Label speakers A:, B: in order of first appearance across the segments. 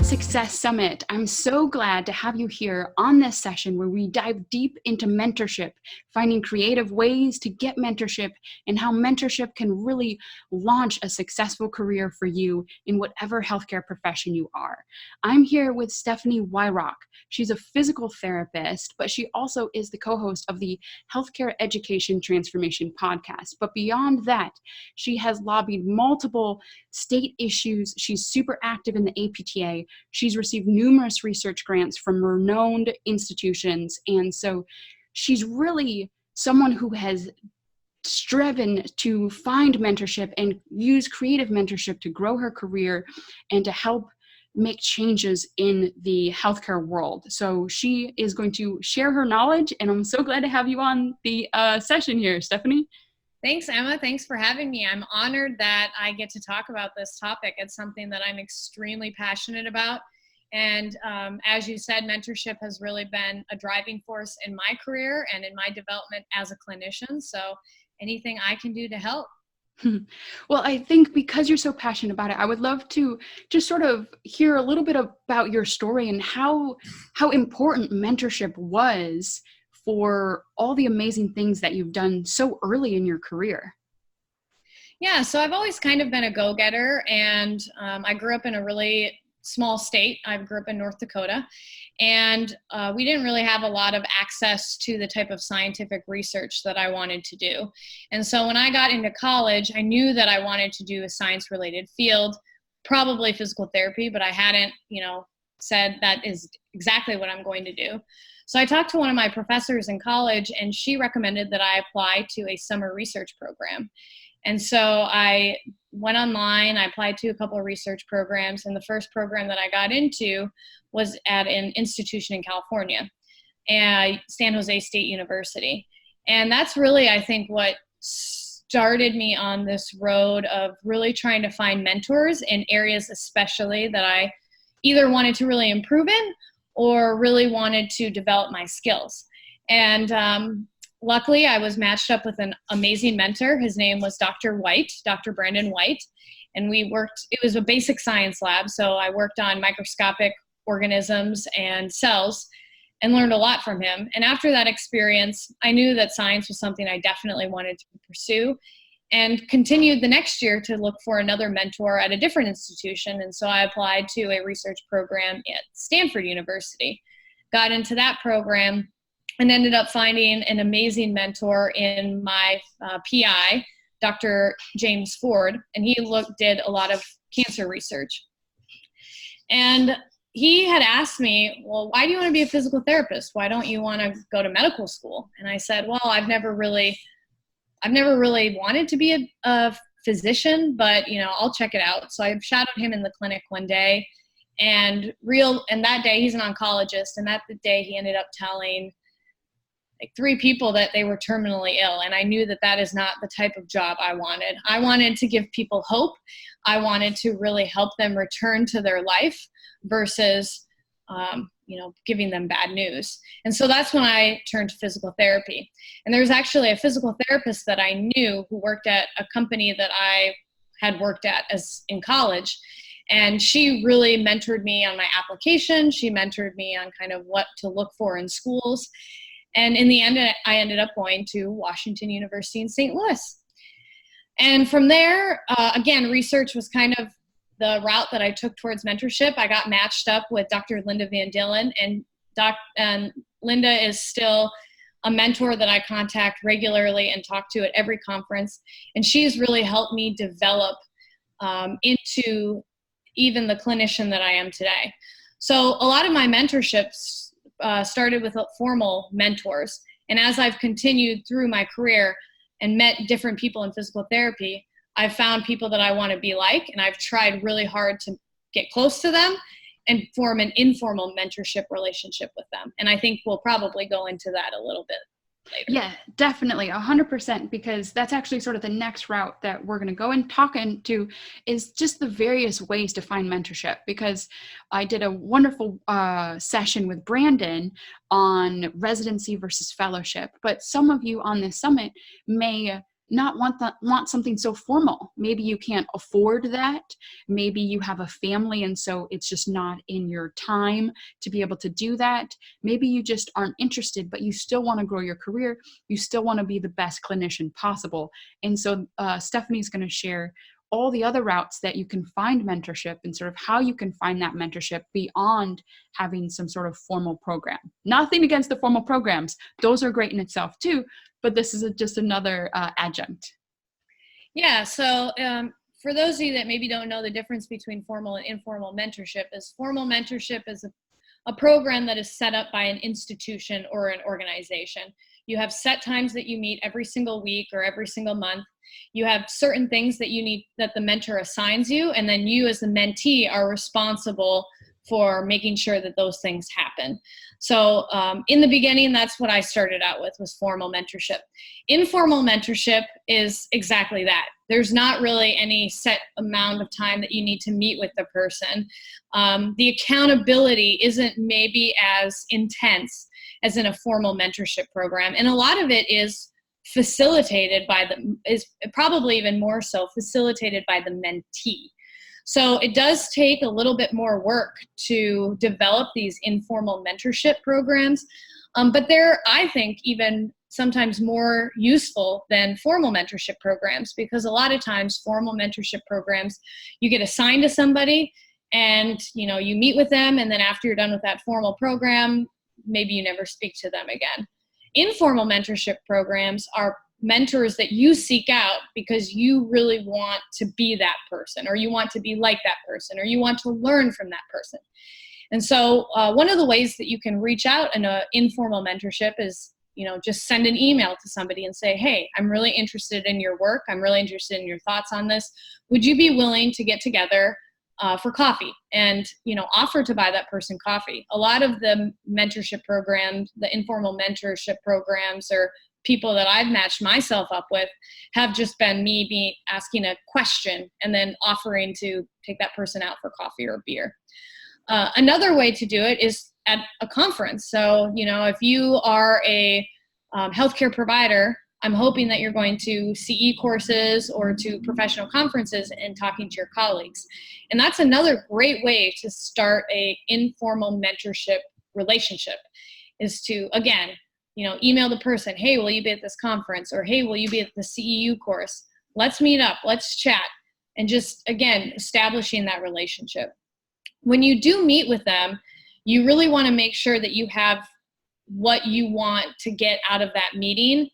A: Success Summit. I'm so glad to have you here on this session where we dive deep into mentorship, finding creative ways to get mentorship and how mentorship can really launch a successful career for you in whatever healthcare profession you are. I'm here with Stephanie Wyrock. She's a physical therapist, but she also is the co-host of the Healthcare Education Transformation podcast. But beyond that, she has lobbied multiple state issues. She's super active in the APTA. She's received numerous research grants from renowned institutions. And so she's really someone who has striven to find mentorship and use creative mentorship to grow her career and to help make changes in the healthcare world. So she is going to share her knowledge, and I'm so glad to have you on the session here, Stephanie.
B: Thanks, Emma. Thanks for having me. I'm honored that I get to talk about this topic. It's something that I'm extremely passionate about. And as you said, mentorship has really been a driving force in my career and in my development as a clinician. So anything I can do to help.
A: Well, I think because you're so passionate about it, I would love to just sort of hear a little bit about your story and how important mentorship was for all the amazing things that you've done so early in your career.
B: Yeah, so I've always kind of been a go-getter, and I grew up in a really small state. I grew up in North Dakota, and we didn't really have a lot of access to the type of scientific research that I wanted to do. And so when I got into college, I knew that I wanted to do a science-related field, probably physical therapy, but I hadn't, said that is exactly what I'm going to do. So I talked to one of my professors in college, and she recommended that I apply to a summer research program. And so I went online, I applied to a couple of research programs, and the first program that I got into was at an institution in California, San Jose State University. And that's really, I think, what started me on this road of really trying to find mentors in areas especially that I either wanted to really improve in or really wanted to develop my skills. And luckily, I was matched up with an amazing mentor. His name was Dr. White, Dr. Brandon White. And it was a basic science lab. So I worked on microscopic organisms and cells and learned a lot from him. And after that experience, I knew that science was something I definitely wanted to pursue, and continued the next year to look for another mentor at a different institution. And so I applied to a research program at Stanford University, got into that program, and ended up finding an amazing mentor in my PI, Dr. James Ford, and he did a lot of cancer research. And he had asked me, well, why do you want to be a physical therapist? Why don't you want to go to medical school? And I said, well, I've never really wanted to be a physician, but I'll check it out. So I shadowed him in the clinic one day, and that day he's an oncologist, and that day he ended up telling like 3 people that they were terminally ill. And I knew that that is not the type of job I wanted. I wanted to give people hope. I wanted to really help them return to their life versus, giving them bad news. And so that's when I turned to physical therapy. And there was actually a physical therapist that I knew who worked at a company that I had worked at in college. And she really mentored me on my application. She mentored me on kind of what to look for in schools. And in the end, I ended up going to Washington University in St. Louis. And from there, again, research was kind of the route that I took towards mentorship. I got matched up with Dr. Linda Van Dillen, and Linda is still a mentor that I contact regularly and talk to at every conference. And she's really helped me develop into even the clinician that I am today. So a lot of my mentorships started with formal mentors. And as I've continued through my career and met different people in physical therapy, I've found people that I want to be like, and I've tried really hard to get close to them and form an informal mentorship relationship with them. And I think we'll probably go into that a little bit later.
A: Yeah, definitely, 100%, because that's actually sort of the next route that we're going to go and talk into is just the various ways to find mentorship. Because I did a wonderful session with Brandon on residency versus fellowship, but some of you on this summit may not want something so formal. Maybe you can't afford that. Maybe you have a family and so it's just not in your time to be able to do that. Maybe you just aren't interested, but you still want to grow your career. You still want to be the best clinician possible. And so Stephanie's going to share all the other routes that you can find mentorship and sort of how you can find that mentorship beyond having some sort of formal program. Nothing against the formal programs. Those are great in itself too, but this is just another adjunct.
B: Yeah, so for those of you that maybe don't know the difference between formal and informal mentorship, is formal mentorship is a program that is set up by an institution or an organization. You have set times that you meet every single week or every single month. You have certain things that you need, that the mentor assigns you, and then you as the mentee are responsible for making sure that those things happen. So in the beginning, that's what I started out with, was formal mentorship. Informal mentorship is exactly that. There's not really any set amount of time that you need to meet with the person. The accountability isn't maybe as intense as in a formal mentorship program. And a lot of it is facilitated by is probably even more so facilitated by the mentee. So it does take a little bit more work to develop these informal mentorship programs, but they're, I think, even sometimes more useful than formal mentorship programs, because a lot of times formal mentorship programs, you get assigned to somebody and you meet with them, and then after you're done with that formal program, maybe you never speak to them again. Informal mentorship programs are mentors that you seek out because you really want to be that person, or you want to be like that person, or you want to learn from that person. And so one of the ways that you can reach out in an informal mentorship is, just send an email to somebody and say, hey, I'm really interested in your work. I'm really interested in your thoughts on this. Would you be willing to get together for coffee, and offer to buy that person coffee? A lot of the mentorship programs, the informal mentorship programs, or people that I've matched myself up with, have just been me asking a question and then offering to take that person out for coffee or beer. Another way to do it is at a conference. So if you are a healthcare provider, I'm hoping that you're going to CE courses or to professional conferences and talking to your colleagues. And that's another great way to start a informal mentorship relationship, is to, again, email the person, hey, will you be at this conference? Or hey, will you be at the CEU course? Let's meet up, let's chat. And just, again, establishing that relationship. When you do meet with them, you really want to make sure that you have what you want to get out of that meeting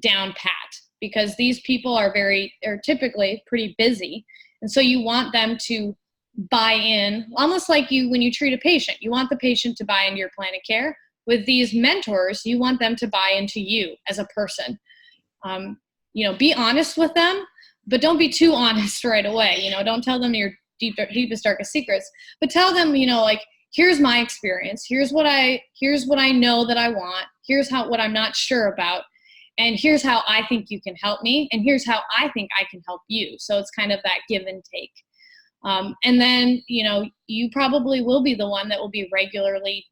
B: down pat, because these people are typically pretty busy. And so you want them to buy in, almost like when you treat a patient, you want the patient to buy into your plan of care. With these mentors, you want them to buy into you as a person. Be honest with them, but don't be too honest right away. Don't tell them your deepest, darkest secrets, but tell them, here's my experience. Here's what I know that I want. Here's what I'm not sure about. And here's how I think you can help me. And here's how I think I can help you. So it's kind of that give and take. And then, you probably will be the one that will be regularly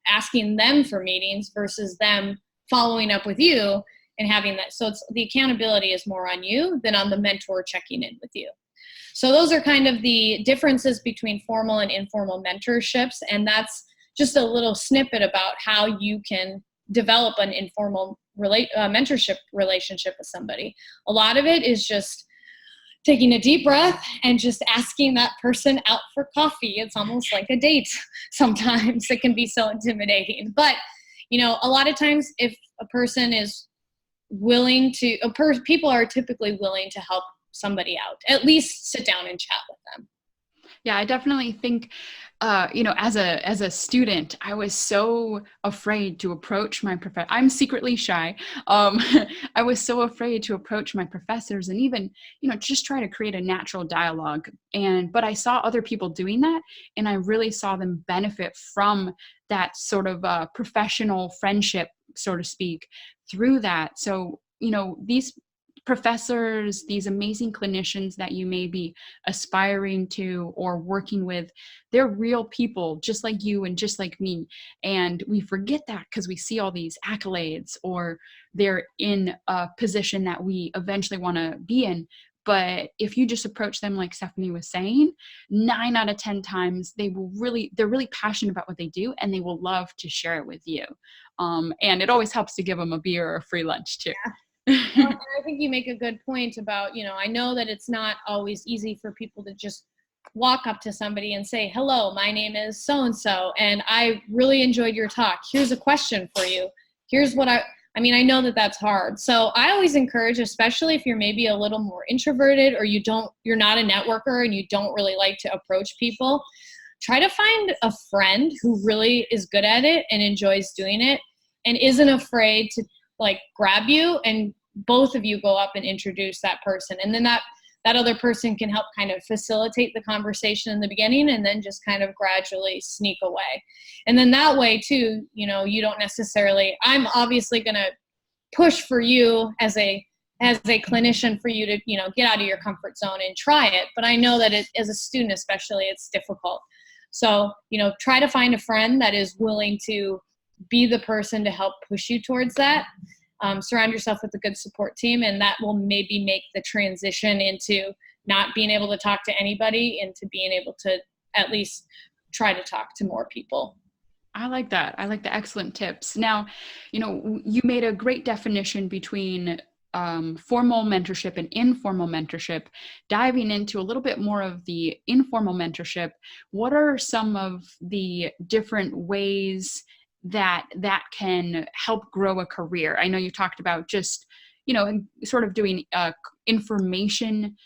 B: asking them for meetings versus them following up with you and having that. So the accountability is more on you than on the mentor checking in with you. So those are kind of the differences between formal and informal mentorships. And that's just a little snippet about how you can develop an informal mentorship relationship with somebody. A lot of it is just taking a deep breath and just asking that person out for coffee. It's almost like a date. Sometimes it can be so intimidating. But, a lot of times if a person is willing to, people are typically willing to help somebody out, at least sit down and chat with them.
A: Yeah, I definitely think, as a student, I was so afraid to approach my professor. I'm secretly shy. I was so afraid to approach my professors and even, just try to create a natural dialogue. But I saw other people doing that, and I really saw them benefit from that sort of professional friendship, so to speak, through that. So, these professors, these amazing clinicians that you may be aspiring to or working with, they're real people just like you and just like me. And we forget that because we see all these accolades, or they're in a position that we eventually want to be in. But if you just approach them like Stephanie was saying, 9 out of 10 times they're really passionate about what they do, and they will love to share it with you. And it always helps to give them a beer or a free lunch too.
B: Well, I think you make a good point about, I know that it's not always easy for people to just walk up to somebody and say, hello, my name is so-and-so, and I really enjoyed your talk. Here's a question for you. Here's what I know that that's hard. So I always encourage, especially if you're maybe a little more introverted, or you're not a networker and you don't really like to approach people, try to find a friend who really is good at it and enjoys doing it and isn't afraid to grab you, and both of you go up and introduce that person. And then that other person can help kind of facilitate the conversation in the beginning, and then just kind of gradually sneak away. And then that way too, you don't necessarily, I'm obviously going to push for you as a clinician for you to, get out of your comfort zone and try it. But I know that as a student, especially, it's difficult. So, try to find a friend that is willing to be the person to help push you towards that. Surround yourself with a good support team, and that will maybe make the transition into not being able to talk to anybody into being able to at least try to talk to more people.
A: I like that. I like the excellent tips. Now, you made a great definition between formal mentorship and informal mentorship. Diving into a little bit more of the informal mentorship, what are some of the different ways that can help grow a career? I know you talked about just, sort of doing information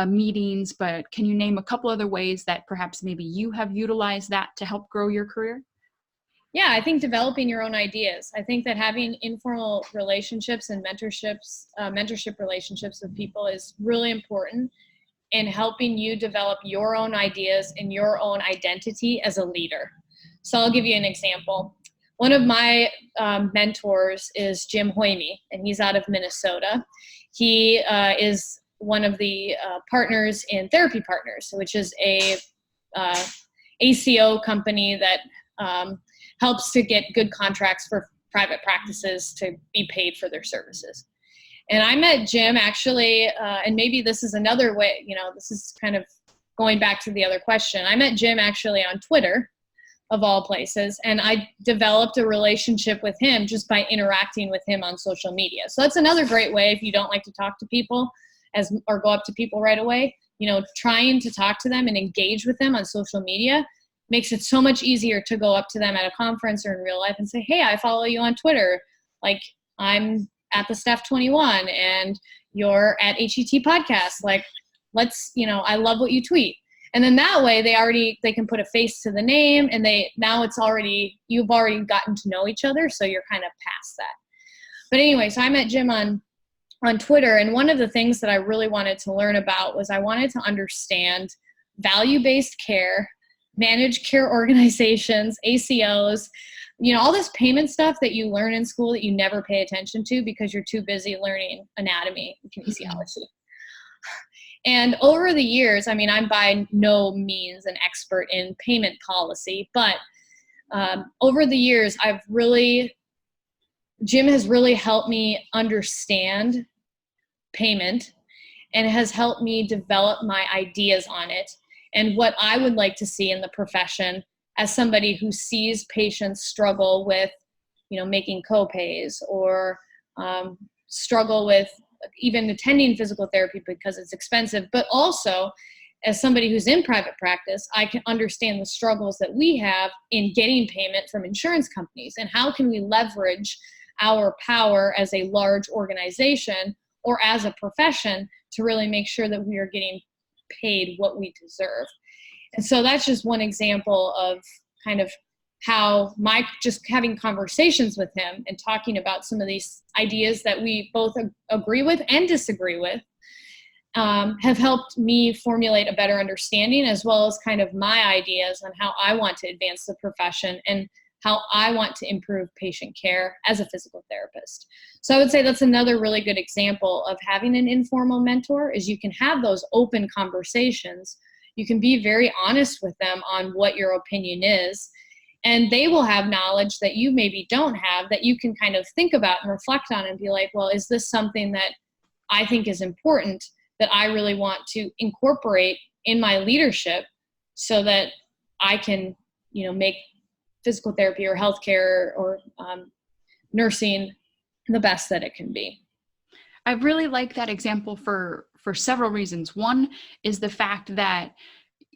A: meetings, but can you name a couple other ways that perhaps maybe you have utilized that to help grow your career?
B: Yeah, I think developing your own ideas. I think that having informal relationships and mentorship relationships with people is really important in helping you develop your own ideas and your own identity as a leader. So I'll give you an example. One of my mentors is Jim Hoyme, and he's out of Minnesota. He is one of the partners in Therapy Partners, which is a ACO company that helps to get good contracts for private practices to be paid for their services. And I met Jim actually, and maybe this is another way, this is kind of going back to the other question. I met Jim actually on Twitter, of all places, and I developed a relationship with him just by interacting with him on social media. So that's another great way if you don't like to talk to people or go up to people right away, trying to talk to them and engage with them on social media makes it so much easier to go up to them at a conference or in real life and say, hey, I follow you on Twitter. Like, I'm at the Steph 21 and you're at HET Podcast. Like, let's, I love what you tweet. And then that way they can put a face to the name, and you've already gotten to know each other. So you're kind of past that. But anyway, so I met Jim on Twitter. And one of the things that I really wanted to learn about was I wanted to understand value-based care, managed care organizations, ACOs, all this payment stuff that you learn in school that you never pay attention to because you're too busy learning anatomy and kinesiology. And over the years, I'm by no means an expert in payment policy, but over the years, Jim has really helped me understand payment and has helped me develop my ideas on it and what I would like to see in the profession as somebody who sees patients struggle with, making co-pays or struggle with even attending physical therapy because it's expensive, but also as somebody who's in private practice, I can understand the struggles that we have in getting payment from insurance companies, and how can we leverage our power as a large organization or as a profession to really make sure that we are getting paid what we deserve. And so that's just one example of kind of how just having conversations with him and talking about some of these ideas that we both agree with and disagree with have helped me formulate a better understanding, as well as kind of my ideas on how I want to advance the profession and how I want to improve patient care as a physical therapist. So I would say that's another really good example of having an informal mentor, is you can have those open conversations. You can be very honest with them on what your opinion is, and they will have knowledge that you maybe don't have, that you can kind of think about and reflect on and be like, well, is this something that I think is important that I really want to incorporate in my leadership so that I can, make physical therapy or healthcare or nursing the best that it can be.
A: I really like that example for several reasons. One is the fact that,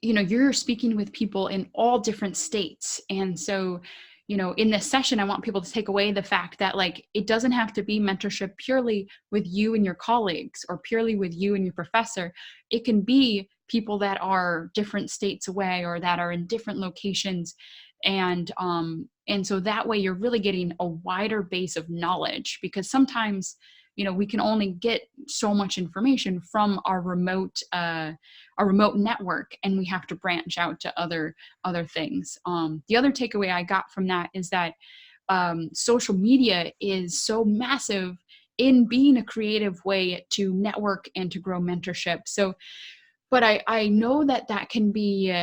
A: you're speaking with people in all different states. And so, in this session, I want people to take away the fact that, like, it doesn't have to be mentorship purely with you and your colleagues or purely with you and your professor. It can be people that are different states away or that are in different locations. And so that way you're really getting a wider base of knowledge, because sometimes, we can only get so much information from our remote network, and we have to branch out to other things. The other takeaway I got from that is that social media is so massive in being a creative way to network and to grow mentorship. So, but I know that can be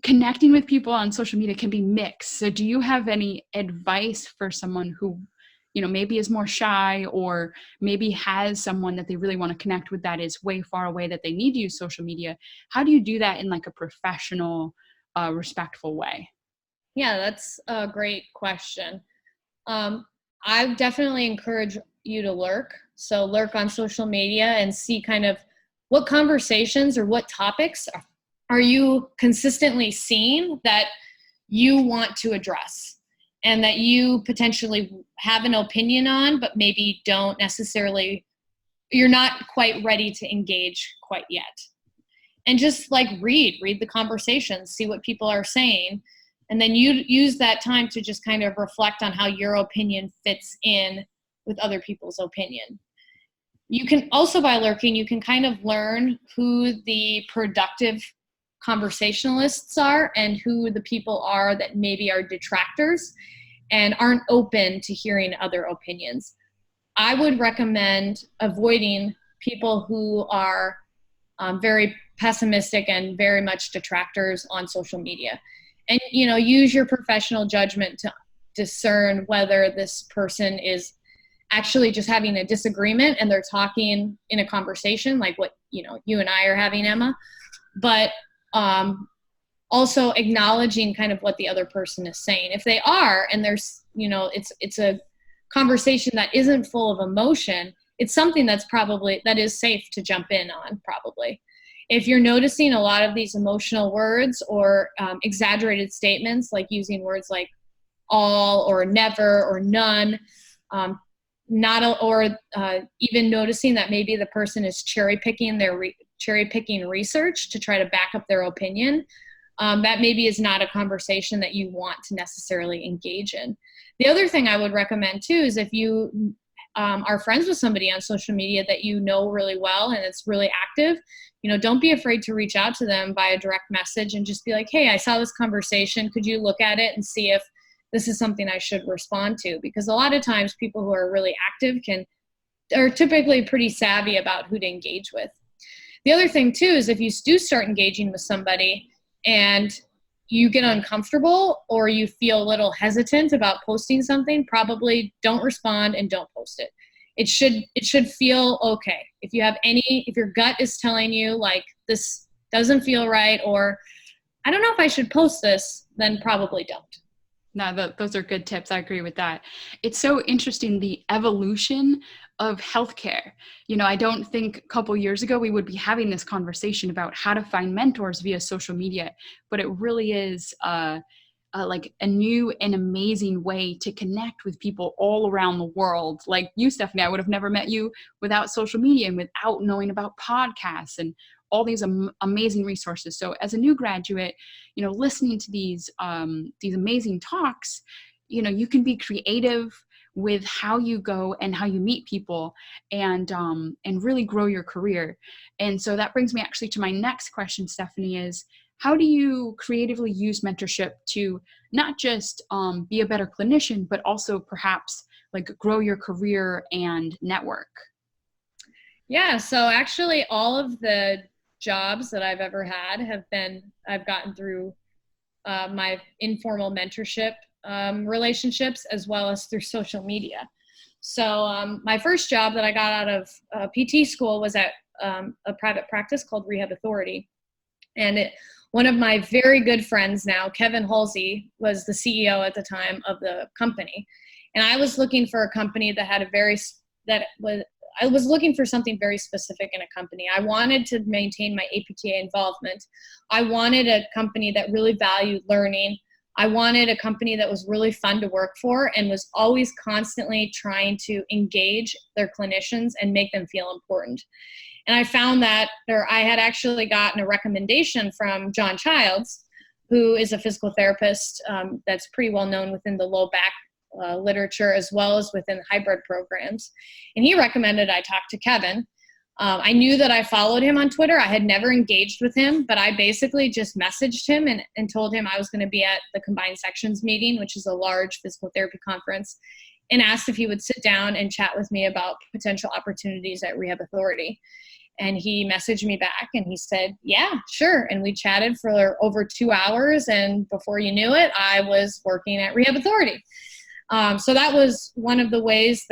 A: connecting with people on social media can be mixed. So do you have any advice for someone who, maybe is more shy, or maybe has someone that they really want to connect with that is way far away, that they need to use social media? How do you do that in like a professional, respectful way?
B: Yeah, that's a great question. I definitely encourage you to lurk. So lurk on social media and see kind of what conversations or what topics are you consistently seeing that you want to address and that you potentially have an opinion on, but maybe don't necessarily, you're not quite ready to engage quite yet. And just like read the conversations, see what people are saying. And then you use that time to just kind of reflect on how your opinion fits in with other people's opinion. You can also, by lurking, you can kind of learn who the productive conversationalists are and who the people are that maybe are detractors and aren't open to hearing other opinions. I would recommend avoiding people who are very pessimistic and very much detractors on social media. And, use your professional judgment to discern whether this person is actually just having a disagreement and they're talking in a conversation like what, you and I are having, Emma, but also acknowledging kind of what the other person is saying. If they are, and there's, it's a conversation that isn't full of emotion, it's something that is safe to jump in on, probably. If you're noticing a lot of these emotional words or exaggerated statements, like using words like all or never or none, even noticing that maybe the person is cherry picking research to try to back up their opinion, that maybe is not a conversation that you want to necessarily engage in. The other thing I would recommend too is if you are friends with somebody on social media that you know really well and it's really active, don't be afraid to reach out to them via direct message and just be like, hey, I saw this conversation. Could you look at it and see if this is something I should respond to? Because a lot of times people who are really active are typically pretty savvy about who to engage with. The other thing too is if you do start engaging with somebody and you get uncomfortable or you feel a little hesitant about posting something, probably don't respond and don't post it. It should feel okay. If your gut is telling you like this doesn't feel right, or I don't know if I should post this, then probably don't.
A: No, those are good tips. I agree with that. It's so interesting, the evolution of healthcare. I don't think a couple years ago we would be having this conversation about how to find mentors via social media, but it really is like a new and amazing way to connect with people all around the world. Like you, Stephanie, I would have never met you without social media and without knowing about podcasts and all these amazing resources. So as a new graduate, listening to these amazing talks, you can be creative with how you go and how you meet people and really grow your career. And so that brings me actually to my next question, Stephanie, is how do you creatively use mentorship to not just be a better clinician, but also perhaps like grow your career and network?
B: Yeah, so actually all of the jobs that I've ever had I've gotten through my informal mentorship relationships, as well as through social media. So my first job that I got out of PT school was at a private practice called Rehab Authority. And one of my very good friends now, Kevin Halsey, was the CEO at the time of the company. And I was looking for a company that had I was looking for something very specific in a company. I wanted to maintain my APTA involvement. I wanted a company that really valued learning. I wanted a company that was really fun to work for and was always constantly trying to engage their clinicians and make them feel important. And I found that I had actually gotten a recommendation from John Childs, who is a physical therapist that's pretty well known within the low back literature, as well as within hybrid programs. And he recommended I talk to Kevin. I knew that I followed him on Twitter. I had never engaged with him, but I basically just messaged him and told him I was going to be at the Combined Sections meeting, which is a large physical therapy conference, and asked if he would sit down and chat with me about potential opportunities at Rehab Authority. And he messaged me back and he said, yeah, sure. And we chatted for over 2 hours. And before you knew it, I was working at Rehab Authority. So that was one of the ways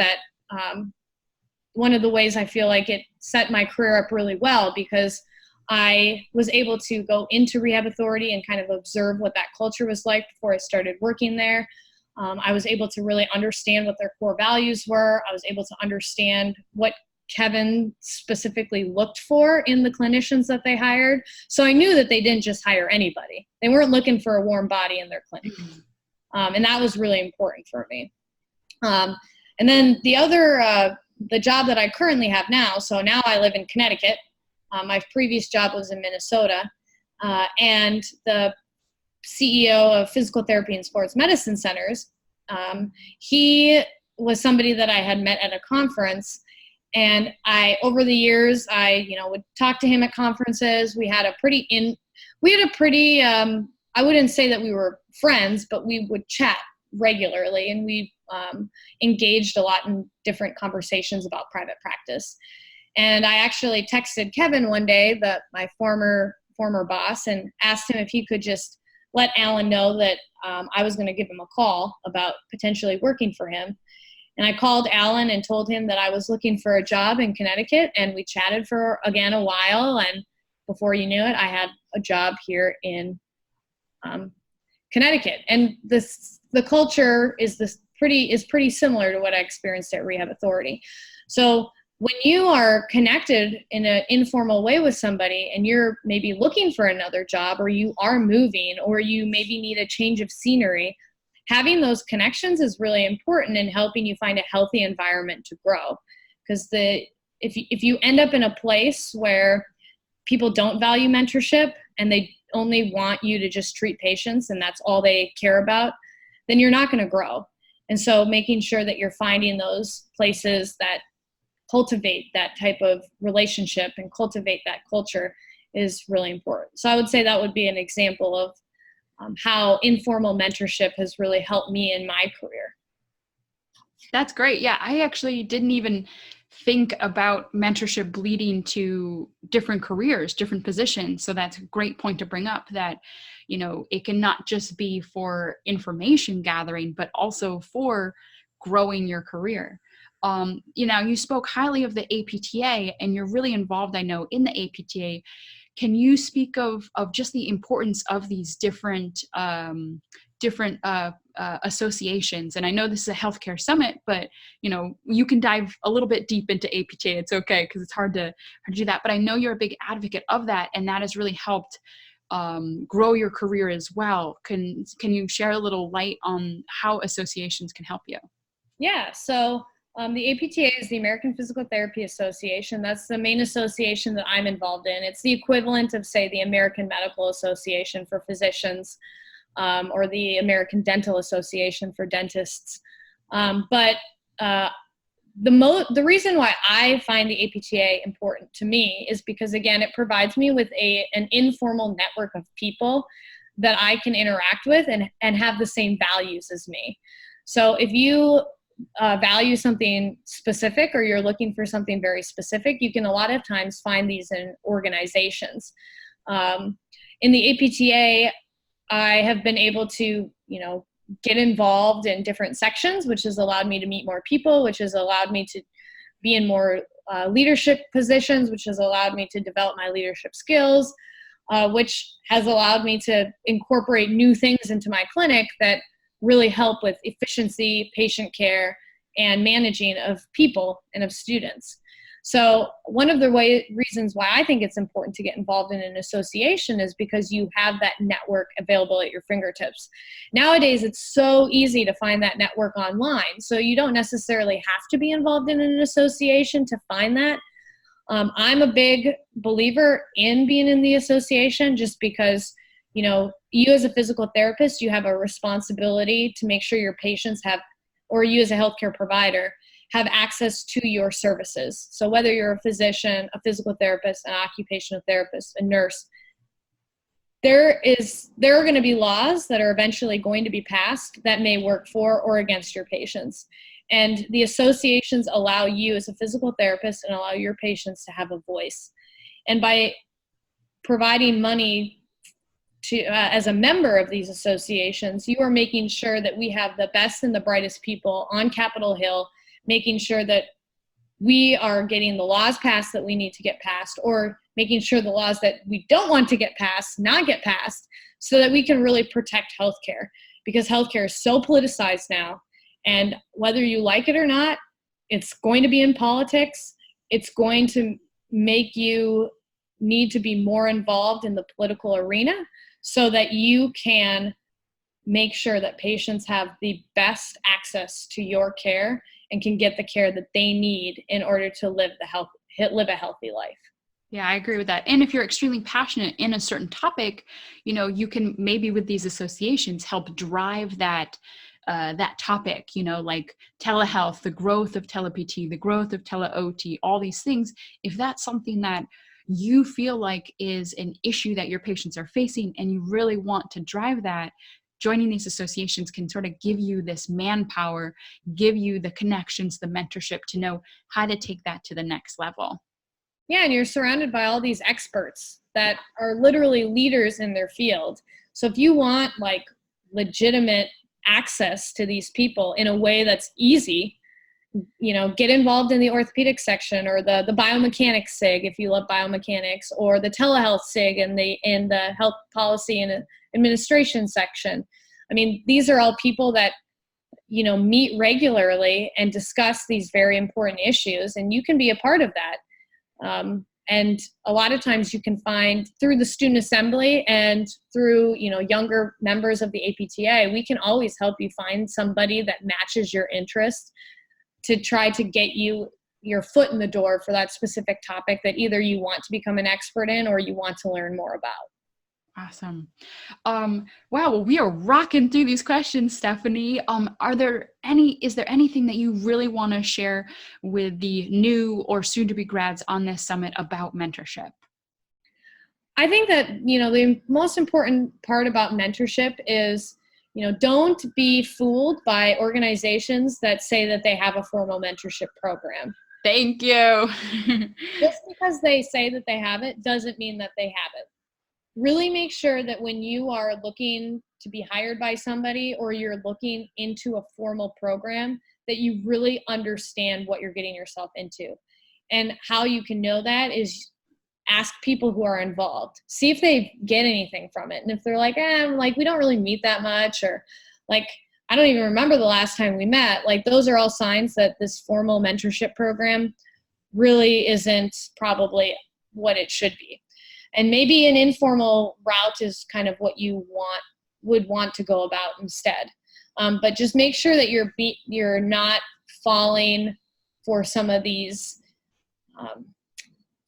B: I feel like it set my career up really well, because I was able to go into Rehab Authority and kind of observe what that culture was like before I started working there. I was able to really understand what their core values were. I was able to understand what Kevin specifically looked for in the clinicians that they hired. So I knew that they didn't just hire anybody. They weren't looking for a warm body in their clinic. And that was really important for me. And then the job that I currently have now, so now I live in Connecticut. My previous job was in Minnesota. And the CEO of Physical Therapy and Sports Medicine Centers, he was somebody that I had met at a conference. And over the years, I would talk to him at conferences. We had a pretty, I wouldn't say that we were friends, but we would chat regularly, and we engaged a lot in different conversations about private practice. And I actually texted Kevin one day, my former boss, and asked him if he could just let Alan know that I was going to give him a call about potentially working for him. And I called Alan and told him that I was looking for a job in Connecticut, and we chatted for, again, a while. And before you knew it, I had a job here in Connecticut. And the culture is pretty similar to what I experienced at Rehab Authority. So when you are connected in an informal way with somebody and you're maybe looking for another job, or you are moving, or you maybe need a change of scenery, having those connections is really important in helping you find a healthy environment to grow. Because if you end up in a place where people don't value mentorship and they only want you to just treat patients and that's all they care about, then you're not going to grow. And so making sure that you're finding those places that cultivate that type of relationship and cultivate that culture is really important. So I would say that would be an example of how informal mentorship has really helped me in my career.
A: That's great. Yeah, I actually didn't even think about mentorship bleeding to different careers, different positions. So that's a great point to bring up, that, it can not just be for information gathering, but also for growing your career. You spoke highly of the APTA, and you're really involved, I know, in the APTA. Can you speak of just the importance of these different associations? And I know this is a healthcare summit, but you can dive a little bit deep into APTA. It's okay, because it's hard to do that. But I know you're a big advocate of that, and that has really helped grow your career as well. Can you share a little light on how associations can help you?
B: Yeah. So the APTA is the American Physical Therapy Association. That's the main association that I'm involved in. It's the equivalent of, say, the American Medical Association for physicians, or the American Dental Association for dentists. But the reason why I find the APTA important to me is because, again, it provides me with an informal network of people that I can interact with and have the same values as me. So if you value something specific, or you're looking for something very specific, you can a lot of times find these in organizations. In the APTA, I have been able to, get involved in different sections, which has allowed me to meet more people, which has allowed me to be in more leadership positions, which has allowed me to develop my leadership skills, which has allowed me to incorporate new things into my clinic that really help with efficiency, patient care, and managing of people and of students. So one of the reasons why I think it's important to get involved in an association is because you have that network available at your fingertips. Nowadays, it's so easy to find that network online. So you don't necessarily have to be involved in an association to find that. I'm a big believer in being in the association, just because, you as a physical therapist, you have a responsibility to make sure your patients have, or you as a healthcare provider, have access to your services. So whether you're a physician, a physical therapist, an occupational therapist, a nurse, there are going to be laws that are eventually going to be passed that may work for or against your patients. And the associations allow you as a physical therapist and allow your patients to have a voice. And by providing money to, as a member of these associations, you are making sure that we have the best and the brightest people on Capitol Hill, making sure that we are getting the laws passed that we need to get passed, or making sure the laws that we don't want to get passed, not get passed, so that we can really protect healthcare. Because healthcare is so politicized now, and whether you like it or not, it's going to be in politics. It's going to make you need to be more involved in the political arena so that you can make sure that patients have the best access to your care and can get the care that they need in order to live a healthy life.
A: Yeah, I agree with that. And if you're extremely passionate in a certain topic, you can maybe with these associations help drive that topic, like telehealth, the growth of tele-PT, the growth of tele-OT, all these things. If that's something that you feel like is an issue that your patients are facing and you really want to drive that, joining these associations can sort of give you this manpower, give you the connections, the mentorship to know how to take that to the next level.
B: Yeah, and you're surrounded by all these experts that are literally leaders in their field. So if you want like legitimate access to these people in a way that's easy, get involved in the orthopedic section, or the biomechanics SIG if you love biomechanics, or the telehealth SIG in the health policy and administration section. I mean, these are all people that, meet regularly and discuss these very important issues, and you can be a part of that. And a lot of times you can find through the student assembly and through, younger members of the APTA, we can always help you find somebody that matches your interest to try to get you your foot in the door for that specific topic that either you want to become an expert in or you want to learn more about.
A: Awesome. Wow. Well, we are rocking through these questions, Stephanie. Is there anything that you really want to share with the new or soon to be grads on this summit about mentorship?
B: I think that, the most important part about mentorship is, don't be fooled by organizations that say that they have a formal mentorship program.
A: Thank you.
B: Just because they say that they have it doesn't mean that they have it. Really make sure that when you are looking to be hired by somebody or you're looking into a formal program, that you really understand what you're getting yourself into. And how you can know that is ask people who are involved. See if they get anything from it. And if they're like, we don't really meet that much, or like, I don't even remember the last time we met, like those are all signs that this formal mentorship program really isn't probably what it should be. And maybe an informal route is kind of what you would want to go about instead. But just make sure that you're not falling for some of these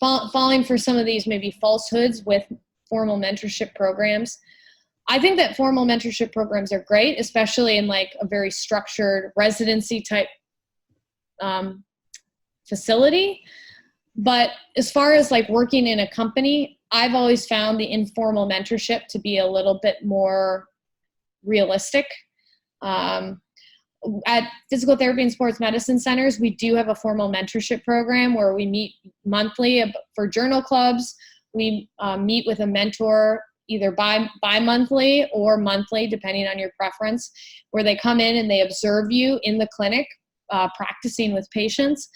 B: maybe falsehoods with formal mentorship programs. I think that formal mentorship programs are great, especially in like a very structured residency type facility. But as far as like working in a company, I've always found the informal mentorship to be a little bit more realistic. At physical therapy and sports medicine centers, we do have a formal mentorship program where we meet monthly for journal clubs. We meet with a mentor either bi-monthly or monthly, depending on your preference, where they come in and they observe you in the clinic, practicing with patients.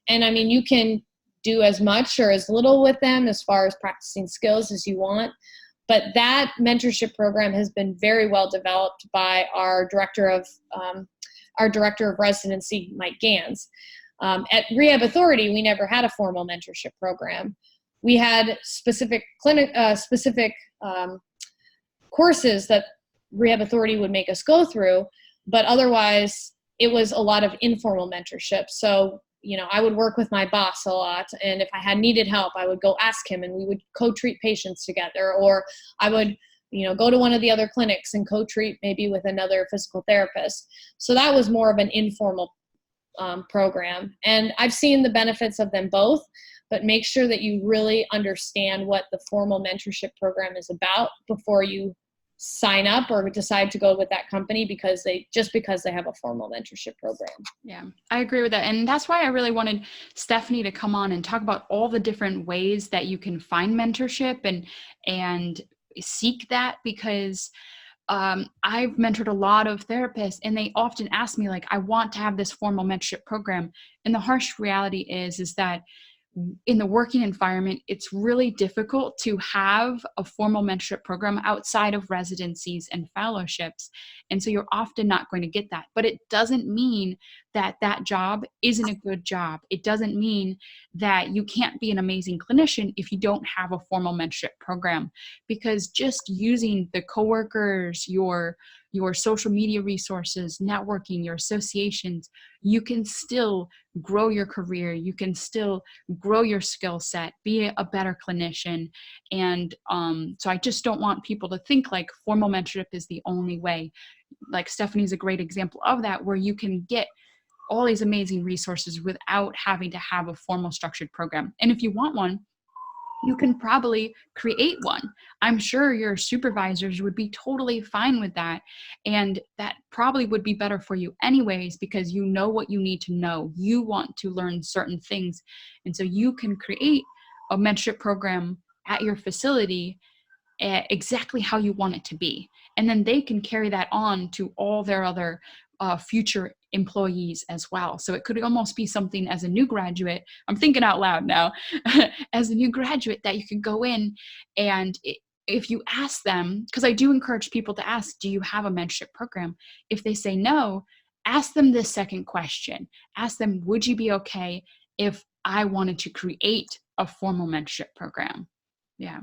B: And I mean, you can do as much or as little with them as far as practicing skills as you want. But that mentorship program has been very well developed by our director of residency, Mike Gans. At Rehab Authority, we never had a formal mentorship program. We had specific courses that Rehab Authority would make us go through, but otherwise it was a lot of informal mentorship. So, you know, I would work with my boss a lot, and if I had needed help, I would go ask him and we would co-treat patients together, or I would, you know, go to one of the other clinics and co-treat maybe with another physical therapist. So that was more of an informal program. And I've seen the benefits of them both, but make sure that you really understand what the formal mentorship program is about before you sign up or decide to go with that company because they have a formal mentorship program.
A: Yeah, I agree with that. And that's why I really wanted Stephanie to come on and talk about all the different ways that you can find mentorship and seek that, because I've mentored a lot of therapists and they often ask me, like, I want to have this formal mentorship program. And the harsh reality is that in the working environment, it's really difficult to have a formal mentorship program outside of residencies and fellowships. And so you're often not going to get that. But it doesn't mean that that job isn't a good job. It doesn't mean that you can't be an amazing clinician if you don't have a formal mentorship program, because just using the coworkers, your social media resources, networking, your associations, you can still grow your career. You can still grow your skill set, be a better clinician. And so I just don't want people to think like formal mentorship is the only way. Like Stephanie's a great example of that, where you can get all these amazing resources without having to have a formal structured program. And if you want one, you can probably create one. I'm sure your supervisors would be totally fine with that. And that probably would be better for you anyways, because you know what you need to know. You want to learn certain things. And so you can create a mentorship program at your facility exactly how you want it to be. And then they can carry that on to all their other future employees as well. So it could almost be something as a new graduate, I'm thinking out loud now, as a new graduate that you could go in and if you ask them, because I do encourage people to ask, do you have a mentorship program? If they say no, ask them this second question. Ask them, would you be okay if I wanted to create a formal mentorship program? Yeah.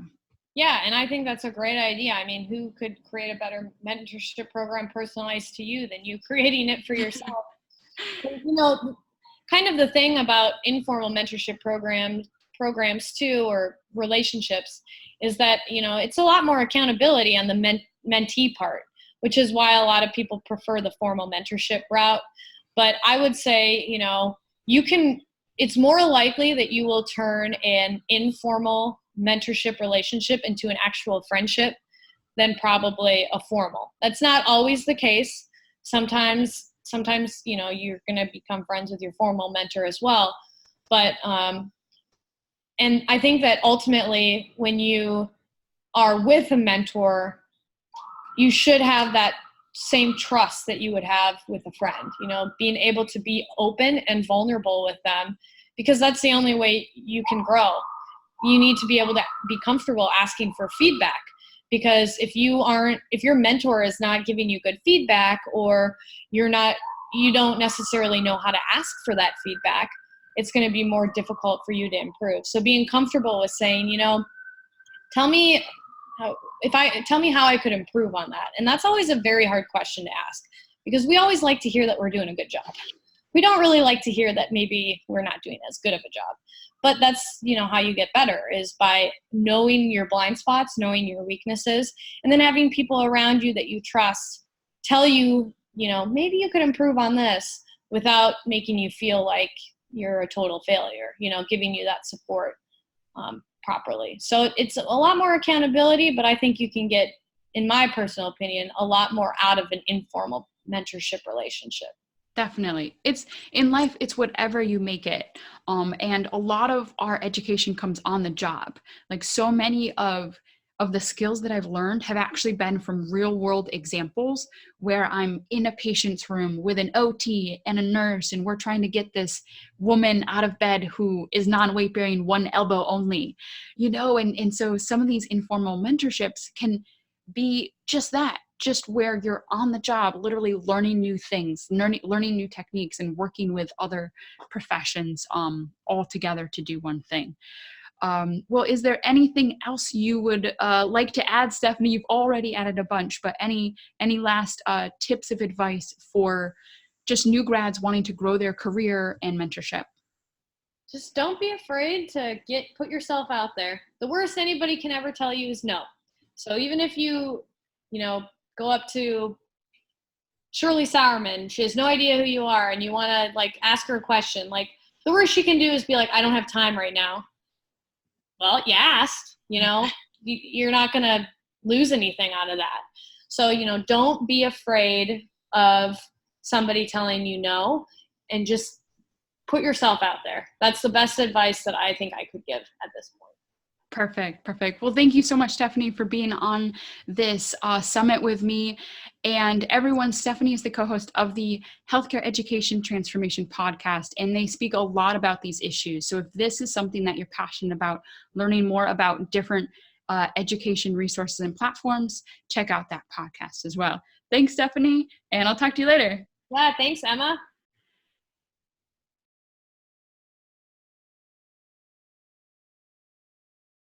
B: Yeah, and I think that's a great idea. I mean, who could create a better mentorship program personalized to you than you creating it for yourself? You know, kind of the thing about informal mentorship programs too, or relationships, is that, you know, it's a lot more accountability on the mentee part, which is why a lot of people prefer the formal mentorship route. But I would say, you know, it's more likely that you will turn an informal mentorship relationship into an actual friendship than probably a formal. That's not always the case. Sometimes, you know, you're going to become friends with your formal mentor as well. But, and I think that ultimately when you are with a mentor, you should have that same trust that you would have with a friend, you know, being able to be open and vulnerable with them, because that's the only way you can grow. You need to be able to be comfortable asking for feedback, because if your mentor is not giving you good feedback, or you don't necessarily know how to ask for that feedback, it's going to be more difficult for you to improve. So being comfortable with saying, you know, tell me how I could improve on that. And that's always a very hard question to ask, because we always like to hear that we're doing a good job. We don't really like to hear that maybe we're not doing as good of a job. But that's, you know, how you get better, is by knowing your blind spots, knowing your weaknesses, and then having people around you that you trust tell you, you know, maybe you could improve on this, without making you feel like you're a total failure, giving you that support properly. So it's a lot more accountability, but I think you can get, in my personal opinion, a lot more out of an informal mentorship relationship.
A: Definitely. It's in life, it's whatever you make it. And a lot of our education comes on the job. Like so many of the skills that I've learned have actually been from real world examples where I'm in a patient's room with an OT and a nurse, and we're trying to get this woman out of bed who is non-weight bearing, one elbow only, and so some of these informal mentorships can be just that, just where you're on the job, literally learning new things, learning new techniques, and working with other professions all together to do one thing. Well, is there anything else you would like to add, Stephanie? You've already added a bunch, but any last tips of advice for just new grads wanting to grow their career and mentorship?
B: Just don't be afraid to put yourself out there. The worst anybody can ever tell you is no. So even if you go up to Shirley Sauerman, she has no idea who you are, and you want to ask her a question, the worst she can do is be like, I don't have time right now. Well, you asked, you're not going to lose anything out of that. So, don't be afraid of somebody telling you no, and just put yourself out there. That's the best advice that I think I could give at this point.
A: Perfect. Well, thank you so much, Stephanie, for being on this summit with me. And everyone, Stephanie is the co-host of the Healthcare Education Transformation podcast, and they speak a lot about these issues. So if this is something that you're passionate about, learning more about different education resources and platforms, check out that podcast as well. Thanks, Stephanie, and I'll talk to you later.
B: Yeah, thanks, Emma.